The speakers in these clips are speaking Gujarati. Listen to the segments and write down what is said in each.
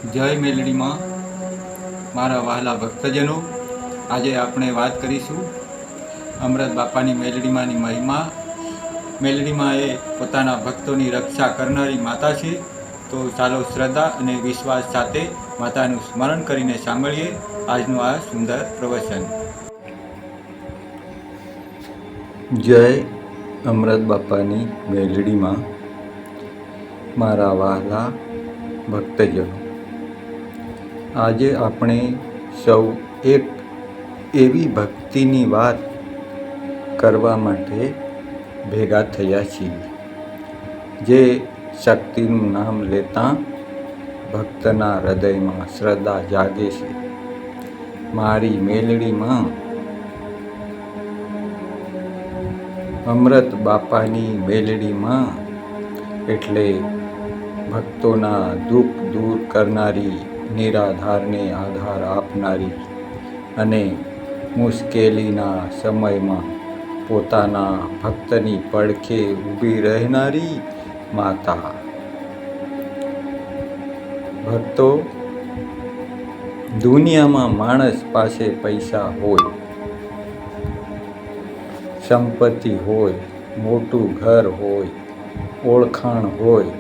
જય મેલડીમાં મારા વહાલા ભક્તજનો, આજે આપણે વાત કરીશું અમૃત બાપાની મેલડીમાંની મહિમા. મેલડીમાં એ પોતાના ભક્તોની રક્ષા કરનારી માતા છે. તો ચાલો શ્રદ્ધા અને વિશ્વાસ સાથે માતાનું સ્મરણ કરીને સાંભળીએ આજનું આ સુંદર પ્રવચન. જય અમૃત બાપાની મેલડીમાં મારા વહાલા ભક્તજનો, આજે આપણે સૌ એક એવી ભક્તિની વાત કરવા માટે ભેગા થયા છીએ જે શક્તિનું નામ લેતા ભક્તના હૃદયમાં શ્રદ્ધા જાગે છે. મારી મેલડીમાં અમૃત બાપાની મેલડીમાં એટલે ભક્તોના દુઃખ દૂર કરનારી, નિરાધારને આધાર આપનારી અને મુશ્કેલીના સમયમાં પોતાના ભક્તની પડખે ઊભી રહેનારી માતા. ભક્તો, દુનિયામાં માણસ પાસે પૈસા હોય, સંપત્તિ હોય, મોટું ઘર હોય, ઓળખાણ હોય,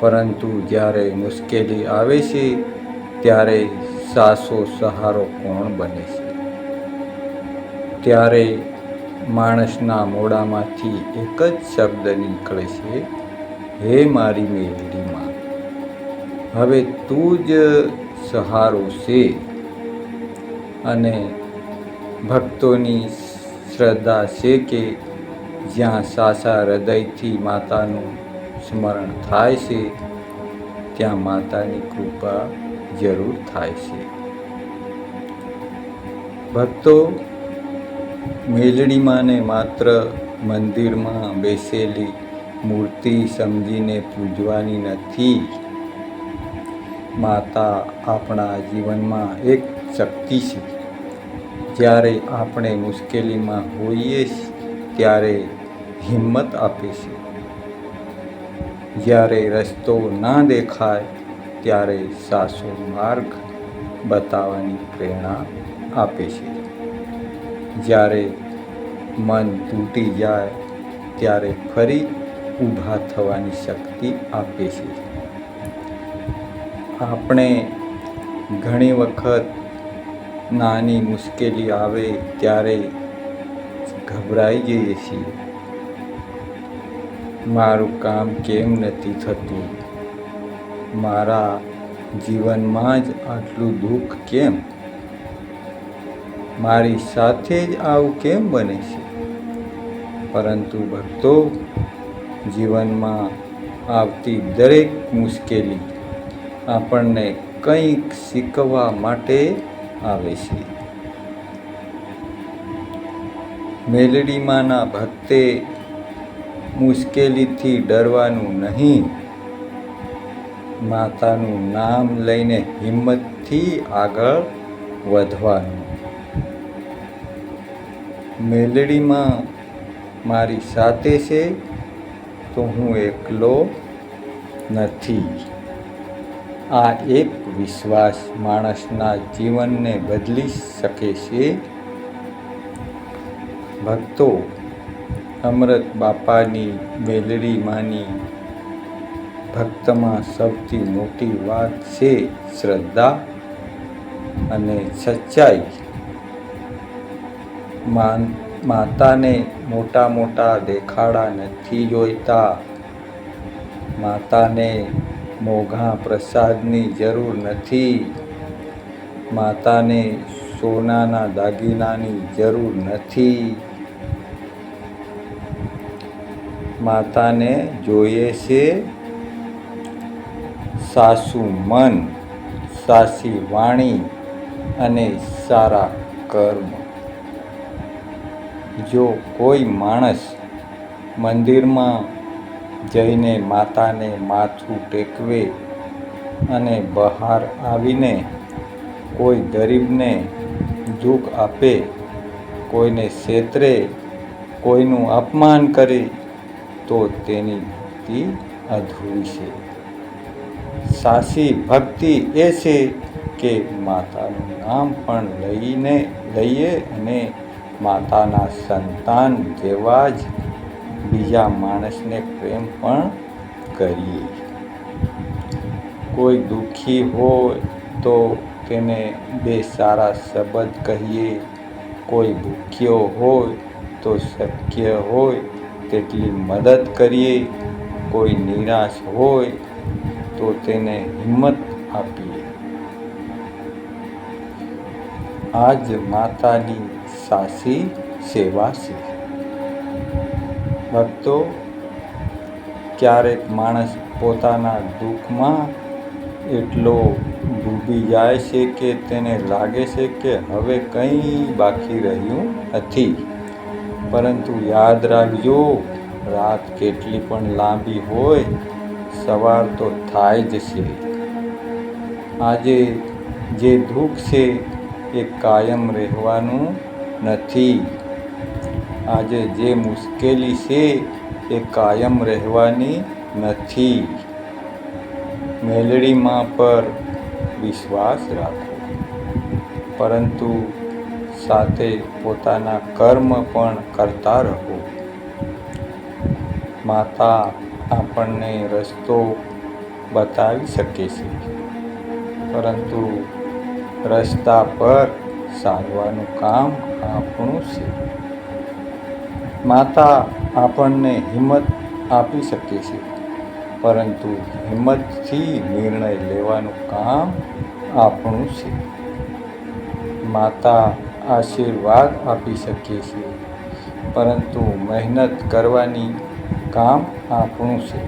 પરંતુ જ્યારે મુશ્કેલી આવે છે ત્યારે સાસો સહારો કોણ બને છે? ત્યારે માણસના મોઢામાંથી એક જ શબ્દ નીકળે છે, હે મારી મેલડીમાં, હવે તું જ સહારો છે. અને ભક્તોની શ્રદ્ધા છે કે જ્યાં સાચા હૃદયથી માતાનું સ્મરણ થાય છે ત્યાં માતાની કૃપા જરૂર થાય છે. ભક્તો, મેલડીમાંને માત્ર મંદિરમાં બેસેલી મૂર્તિ સમજીને પૂજવાની નથી. માતા આપણા જીવનમાં એક શક્તિ છે. જ્યારે આપણે મુશ્કેલીમાં હોઈએ ત્યારે હિંમત આપે છે. જ્યારે રસ્તો ના દેખાય ત્યારે સાચો માર્ગ બતાવવાની પ્રેરણા આપે છે. જ્યારે મન તૂટી જાય ત્યારે ફરી ઊભા થવાની શક્તિ આપે છે. આપણે ઘણી વખત નાની મુશ્કેલી આવે ત્યારે ગભરાઈ જઈએ છીએ. મારું કામ કેમ નથી થતું? મારા જીવનમાં જ આટલું દુઃખ કેમ? મારી સાથે જ આવું કેમ બને છે? પરંતુ ભક્તો, જીવનમાં આવતી દરેક મુશ્કેલી આપણને કંઈક શીખવા માટે આવે છે. મેલડીમાંના ભક્તે મુશ્કેલીથી ડરવાનું નહીં, માતાનું નામ લઈને હિંમતથી આગળ વધવાનું. મેલડીમાં મારી સાથે છે તો હું એકલો નથી. આ એક વિશ્વાસ માણસના જીવનને બદલી શકે છે. ભક્તો, અમૃત બાપાની મેલડીમાંની ભક્તમાં સૌથી મોટી વાત છે શ્રદ્ધા અને સચ્ચાઈ. માતાને મોટા મોટા દેખાડા નથી જોઈતા. માતાને મોંઘા પ્રસાદની જરૂર નથી. માતાને સોનાના દાગીનાની જરૂર નથી. માતાને જોઈએ છે સાચું મન, સાચી વાણી અને સારા કર્મ. જો કોઈ માણસ મંદિરમાં જઈને માતાને માથું ટેકવે અને બહાર આવીને કોઈ ગરીબને દુઃખ આપે, કોઈને છેતરે, કોઈનું અપમાન કરે તો તેની ભક્તિ અધૂરી છે. સાચી ભક્તિ એ છે કે માતાનું નામ પણ લઈએ અને માતાના સંતાન જેવા જ બીજા માણસને પ્રેમ પણ કરીએ. કોઈ દુઃખી હોય તો તેને બે સારા શબ્દ કહીએ. કોઈ ભૂખ્યો હોય તો શક્ય હોય તેટલી મદદ કરીએ. કોઈ નિરાશ હોય તો તેને હિંમત આપીએ. આ જ માતાની સાચી સેવા છે. ભક્તો, ક્યારેક માણસ પોતાના દુઃખમાં એટલો ડૂબી જાય છે કે તેને લાગે છે કે હવે કંઈ બાકી રહ્યું નથી. પરંતુ યાદ રાખજો, રાત કેટલી પણ લાંબી હોય, સવાર તો થાય જ છે. આજે જે દુઃખ છે એ કાયમ રહેવાનું નથી. આજે જે મુશ્કેલી છે એ કાયમ રહેવાની નથી. મેલડી માં પર વિશ્વાસ રાખો, પરંતુ સાથે પોતાના કર્મ પણ કરતા રહો. માતા આપણને રસ્તો બતાવી શકે છે, પરંતુ રસ્તા પર ચાલવાનું કામ આપણું છે. માતા આપણને હિંમત આપી શકે છે, પરંતુ હિંમતથી નિર્ણય લેવાનું કામ આપણું છે. માતા આશીર્વાદ આપી શકે છે, પરંતુ મહેનત કરવાની કામ આપણું છે.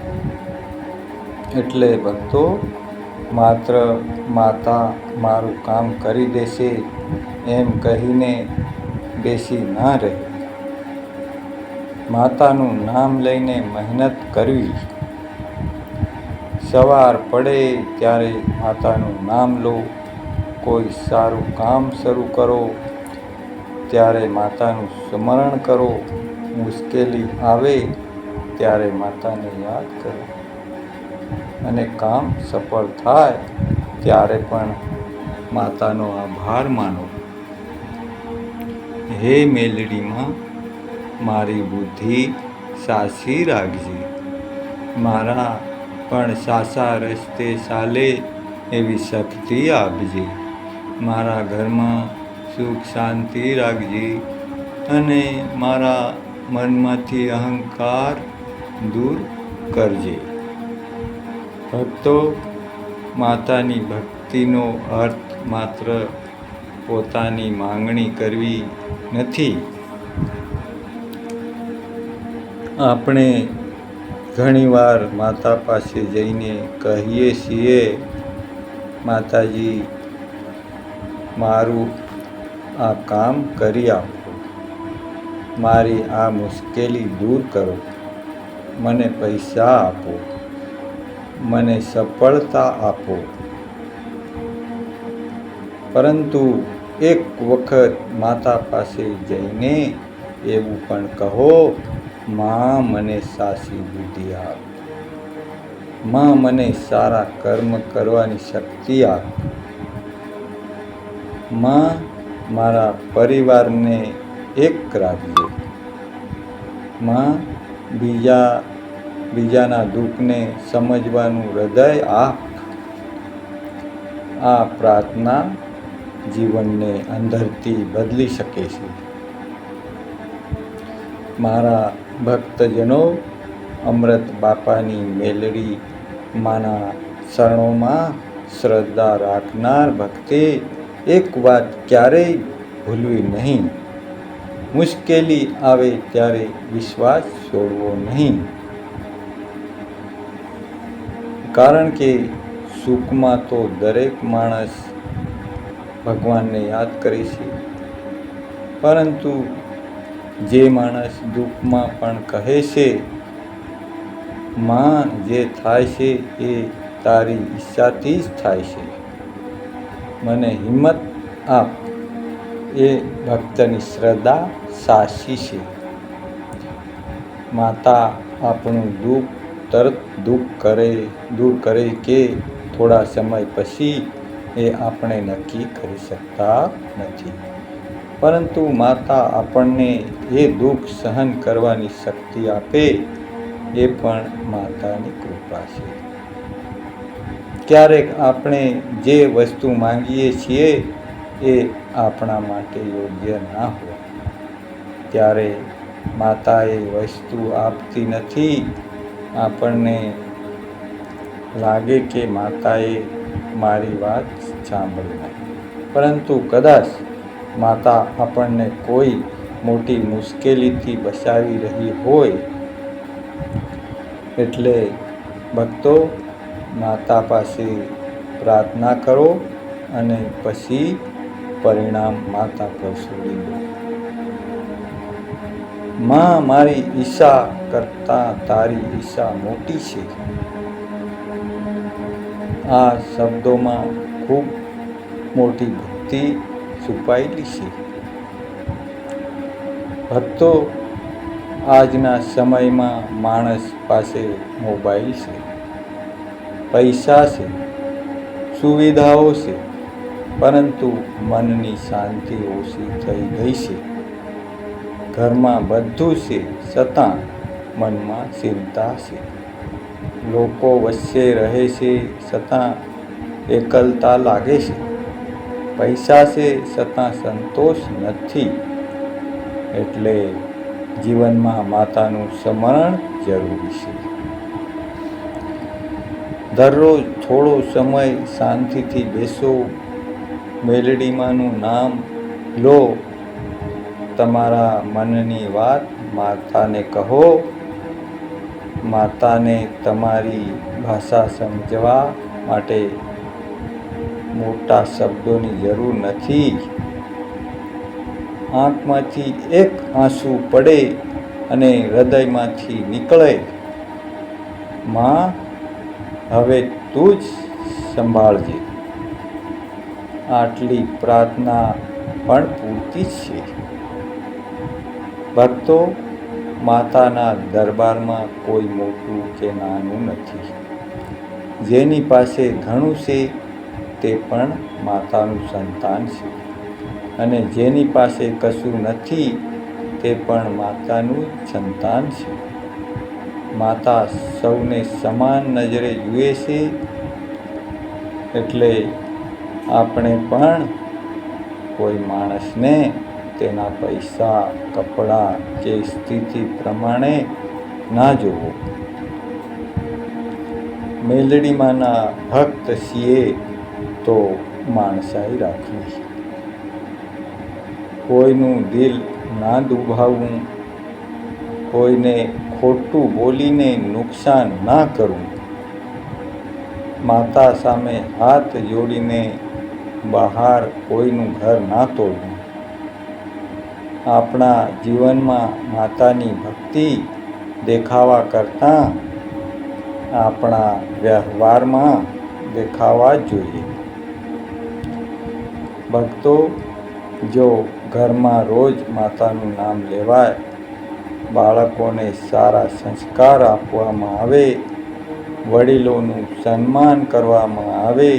એટલે ભક્તો, માત્ર માતા મારું કામ કરી દેશે એમ કહીને બેસી ના રહે. માતાનું નામ લઈને મહેનત કરવી. સવાર પડે ત્યારે માતાનું નામ લો. કોઈ સારું કામ શરૂ કરો ત્યારે માતાનું સ્મરણ કરો. મુશ્કેલી આવે ત્યારે માતાને યાદ કરો, અને કામ સફળ થાય ત્યારે પણ માતાનો આભાર માનો. હે મેલડીમાં, મારી બુદ્ધિ સાચી રાખજે. મારા પણ સાચા રસ્તે ચાલે એવી શક્તિ આપજે. મારા ઘરમાં સુખ શાંતિ રાખજે, અને મારા મનમાંથી અહંકાર દૂર કરજે. ભક્તો, માતાની ભક્તિનો અર્થ માત્ર પોતાની માંગણી કરવી નથી. આપણે ઘણીવાર માતા પાસે જઈને કહીએ છીએ, માતાજી, મારું આ કામ કરી આપો, મારી આ મુશ્કેલી દૂર કરો, મને પૈસા આપો, મને સફળતા આપો. પરંતુ એક વખત માતા પાસે જઈને એવું પણ કહો, માં, મને સાચી બુદ્ધિ આપ. માં, મને સારા કર્મ કરવાની શક્તિ આપ. માં, મારા પરિવારને એક રાખજો. માં, બીજાના દુઃખને સમજવાનું હૃદય આપ. આ પ્રાર્થના જીવનને અંદરથી બદલી શકે છે. મારા ભક્તજનો, અમૃત બાપાની મેલડી માના ચરણોમાં શ્રદ્ધા રાખનાર ભક્તે એક વાત ક્યારેય ભૂલવી નહીં. મુશ્કેલી આવે ત્યારે વિશ્વાસ છોડવો નહીં. કારણ કે સુખમાં તો દરેક માણસ ભગવાનને યાદ કરે છે, પરંતુ જે માણસ દુઃખમાં પણ કહે છે, માં, જે થાય છે એ તારી ઈચ્છાથી જ થાય છે, મને હિંમત આપ, એ ભક્તની શ્રદ્ધા સાચી છે. માતા આપણું દુઃખ તરત દૂર કરે કે થોડા સમય પછી એ આપણે નક્કી કરી શકતા નથી. પરંતુ માતા આપણને એ દુઃખ સહન કરવાની શક્તિ આપે એ પણ માતાની કૃપા છે. ક્યારેક આપણે જે વસ્તુ માંગીએ છીએ એ આપણા માટે યોગ્ય ના હોય ત્યારે માતા એ વસ્તુ આપતી નથી. આપણને લાગે કે માતાએ મારી વાત સાંભળી નહીં, પરંતુ કદાચ માતા આપણને કોઈ મોટી મુશ્કેલીથી બચાવી રહી હોય. એટલે ભક્તો, માતા પાસે પ્રાર્થના કરો અને પછી પરિણામ માતા પર છોડી દો. માં, મારી ઈચ્છા કરતાં તારી ઈચ્છા મોટી છે. આ શબ્દોમાં ખૂબ મોટી ભક્તિ છુપાયેલી છે. ભક્તો, આજના સમયમાં માણસ પાસે મોબાઈલ છે, પૈસા છે, સુવિધાઓ છે, પરંતુ મનની શાંતિ ઓછી થઈ ગઈ છે. ઘરમાં બધું છે, છતાં મનમાં ચિંતા છે. લોકો વચ્ચે રહે છે, છતાં એકલતા લાગે છે. પૈસા છે, છતાં સંતોષ નથી. એટલે જીવનમાં માતાનું સ્મરણ જરૂરી છે. દરરોજ થોડો સમય શાંતિથી બેસો, મેલડીમાંનું નામ લો, તમારા મનની વાત માતાને કહો. માતાને તમારી ભાષા સમજવા માટે મોટા શબ્દોની જરૂર નથી. આંખમાંથી એક આંસુ પડે અને હૃદયમાંથી નીકળે, માં, હવે તું જ સંભાળજે. આટલી પ્રાર્થના પણ પૂરતી છે. ભક્તો, માતાના દરબારમાં કોઈ મોટું કે નાનું નથી. જેની પાસે ઘણું છે તે પણ માતાનું સંતાન છે, અને જેની પાસે કશું નથી તે પણ માતાનું સંતાન છે. માતા સૌને સમાન નજરે જુએ છે. એટલે આપણે પણ કોઈ માણસને તેના પૈસા, કપડાં કે સ્થિતિ પ્રમાણે ના જોવો. મેલડીમાંના ભક્ત છીએ તો માણસાઈ રાખવી, કોઈનું દિલ ના દુભાવવું, કોઈને ખોટું બોલીને નુકસાન ના કરવું, માતા સામે હાથ જોડીને બહાર કોઈનું ઘર ના તોડવું. આપણા જીવનમાં માતાની ભક્તિ દેખાવા કરતાં આપણા વ્યવહારમાં દેખાવા જોઈએ. ભક્તો, જો ઘરમાં રોજ માતાનું નામ લેવાય, બાળકોને સારા સંસ્કાર આપવામાં આવે, વડીલોનું સન્માન કરવામાં આવે,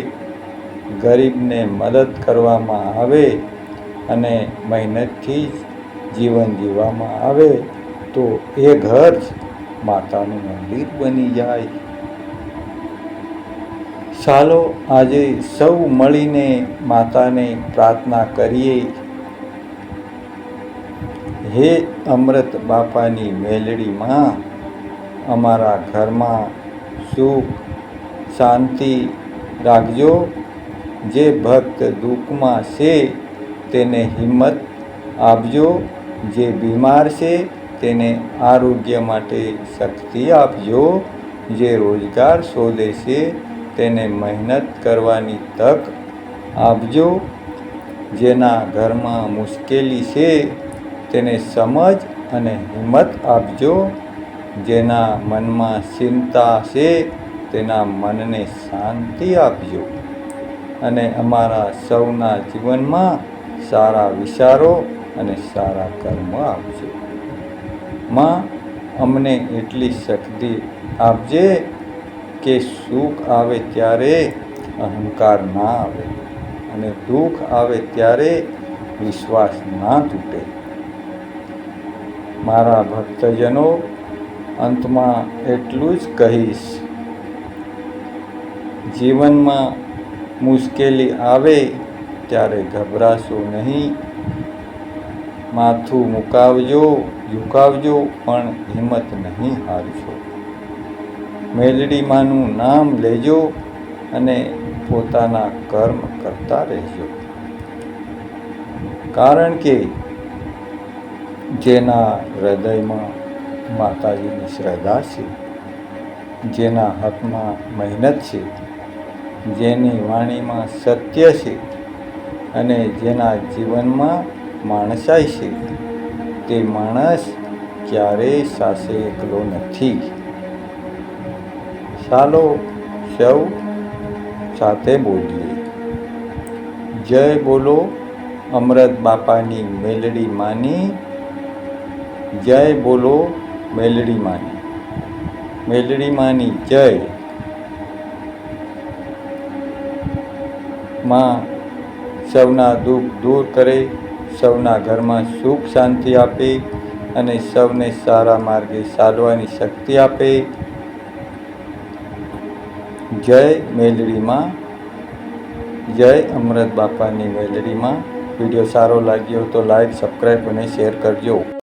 ગરીબને મદદ કરવામાં આવે અને મહેનતથી જીવન જીવવામાં આવે, તો એ ઘર જ માતાનું મંદિર બની જાય. ચાલો આજે સૌ મળીને માતાને પ્રાર્થના કરીએ. હે અમૃત બાપાની મેલડીમાં, અમારા ઘરમાં સુખ શાંતિ રાખજો. જે ભક્ત દુઃખમાં છે તેને હિંમત આપજો. જે બીમાર છે તેને આરોગ્ય માટે શક્તિ આપજો. જે રોજગાર શોધે છે તેને મહેનત કરવાની તક આપજો. જેના ઘરમાં મુશ્કેલી છે તેને સમજ અને હિંમત આપજો. જેના મનમાં ચિંતા છે તેના મનને શાંતિ આપજો. અને અમારા સૌના જીવનમાં સારા વિચારો અને સારા કર્મ આપજો. માં, અમને એટલી શક્તિ આપજે કે સુખ આવે ત્યારે અહંકાર ના આવે અને દુઃખ આવે ત્યારે વિશ્વાસ ના તૂટે. મારા ભક્તજનો, અંતમાં એટલું જ કહીશ, જીવનમાં મુશ્કેલી આવે ત્યારે ગભરાશો નહીં. માથું ઝુકાવજો પણ હિંમત નહીં હારશો. મેલડી માનું નામ લેજો અને પોતાના કર્મ કરતા રહેજો. કારણ કે જેના હૃદયમાં માતાજીની શ્રદ્ધા છે, જેના હાથમાં મહેનત છે, જેની વાણીમાં સત્ય છે અને જેના જીવનમાં માણસાઈ છે, તે માણસ ક્યારેય સાસે એકલો નથી. ચાલો સૌ સાથે બોલીએ, જય બોલો અમૃત બાપાની મેલડી માની. જય બોલો મેલડી માની. મેલડી માની જય. માં સૌના દુઃખ દૂર કરે, સૌના ઘરમાં સુખ શાંતિ આપે અને સૌને સારા માર્ગે ચાલવાની શક્તિ આપે. જય મેલડી માં. જય અમૃત બાપાની મેલડી માં. વિડીયો સારો લાગ્યો તો લાઈક, સબસ્ક્રાઈબ અને શેર કરજો.